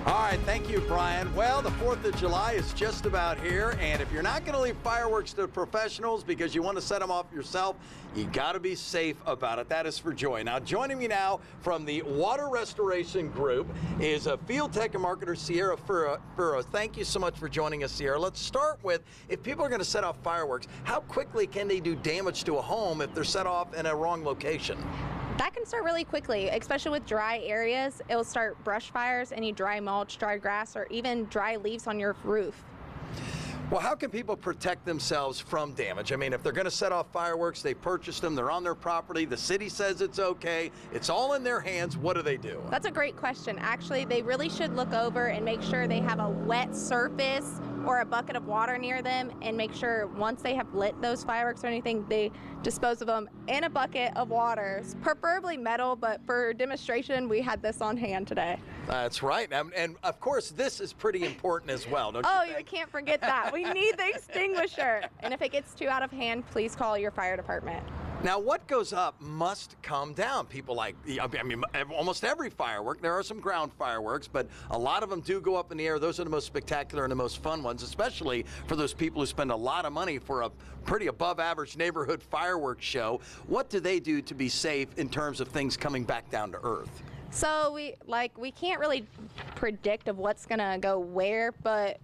All right, thank you, Brian. Well, the 4th of July is just about here, and if you're not going to leave fireworks to professionals because you want to set them off yourself, you got to be safe about it. That is for joy. Now, joining me now from the Water Restoration Group is a field tech and marketer, Sierra Furrow. Thank you so much for joining us, Sierra. Let's start with, if people are going to set off fireworks, how quickly can they do damage to a home if they're set off in a wrong location? That can start really quickly, especially with dry areas. It'll start brush fires, any dry mulch, dry grass, or even dry leaves on your roof. Well, how can people protect themselves from damage? I mean, if they're going to set off fireworks, they purchased them, they're on their property, the city says it's okay, it's all in their hands, what do they do? That's a great question. Actually, they really should look over and make sure they have a wet surface or a bucket of water near them, and make sure once they have lit those fireworks or anything, they dispose of them in a bucket of water, preferably metal, but for demonstration, we had this on hand today. That's right, and of course, this is pretty important as well, don't you think? You can't forget that. We need the extinguisher. And if it gets too out of hand, please call your fire department. Now, what goes up must come down. People like, I mean, almost every firework, there are some ground fireworks, but a lot of them do go up in the air. Those are the most spectacular and the most fun ones, especially for those people who spend a lot of money for a pretty above average neighborhood fireworks show. What do they do to be safe in terms of things coming back down to earth? So we can't really predict of what's gonna go where, but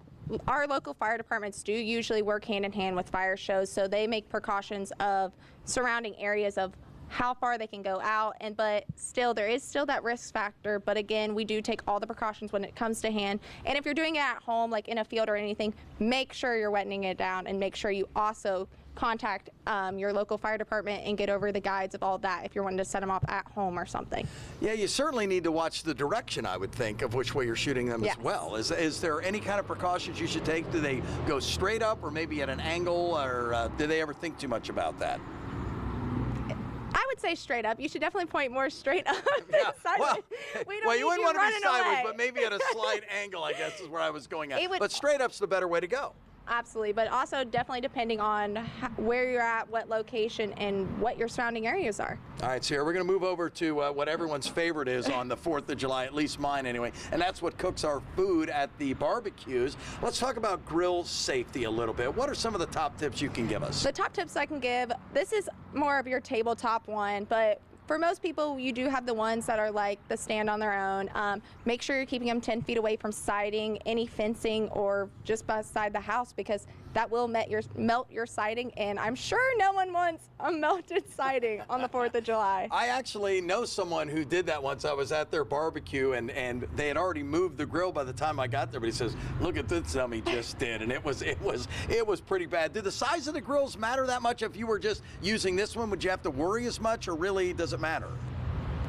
our local fire departments do usually work hand in hand with fire shows, so they make precautions of surrounding areas of how far they can go out, but still there is still that risk factor. But again, we do take all the precautions when it comes to hand. And if you're doing it at home, like in a field or anything, make sure you're wetting it down, and make sure you also contact your local fire department and get over the guides of all that if you're wanting to set them off at home or something. Yeah, you certainly need to watch the direction, I would think, of which way you're shooting them as well. Is there any kind of precautions you should take? Do they go straight up or maybe at an angle, or do they ever think too much about that? I would say straight up. You should definitely point more straight up Yeah, than sideways. well, you wouldn't want to be sideways, away. but maybe at a slight angle, I guess, is where I was going at. It would, but straight up's the better way to go. Absolutely, but also definitely depending on where you're at, what location, and what your surrounding areas are. All right, Sierra, we're going to move over to what everyone's favorite is on the 4th of July, at least mine anyway, and that's what cooks our food at the barbecues. Let's talk about grill safety a little bit. What are some of the top tips you can give us? The top tips I can give, this is more of your tabletop one, but for most people, you do have the ones that are like the stand on their own. Make sure you're keeping them 10 feet away from siding, any fencing, or just beside the house, because that will melt your siding, and I'm sure no one wants a melted siding on the 4th of July. I actually know someone who did that once. I was at their barbecue, and they had already moved the grill by the time I got there, but he says, look at this he just did, and it was pretty bad. Did the size of the grills matter that much? If you were just using this one, would you have to worry as much, or really does it matter?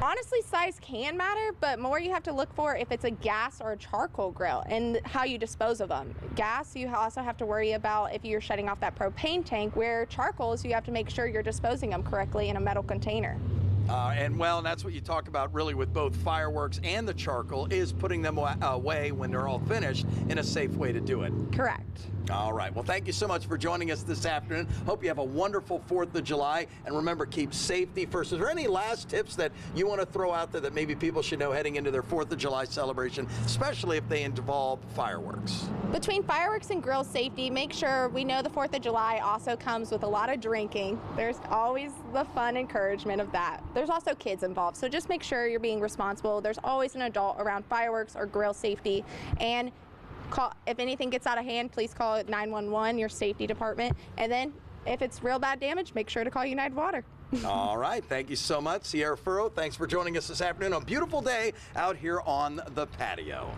Honestly, size can matter, but more you have to look for if it's a gas or a charcoal grill and how you dispose of them. Gas, you also have to worry about if you're shutting off that propane tank, where charcoals, you have to make sure you're disposing them correctly in a metal container. And that's what you talk about really with both fireworks and the charcoal, is putting them away when they're all finished in a safe way to do it. Correct. All right. Well, thank you so much for joining us this afternoon. Hope you have a wonderful 4th of July. And remember, keep safety first. Is there any last tips that you want to throw out there that maybe people should know heading into their 4th of July celebration, especially if they involve fireworks? Between fireworks and grill safety, make sure we know the 4th of July also comes with a lot of drinking. There's always the fun encouragement of that. There's also kids involved, so just make sure you're being responsible. There's always an adult around fireworks or grill safety, and if anything gets out of hand, please call 911, your safety department, and then if it's real bad damage, make sure to call United Water. All right, thank you so much, Sierra Furrow. Thanks for joining us this afternoon on a beautiful day out here on the patio.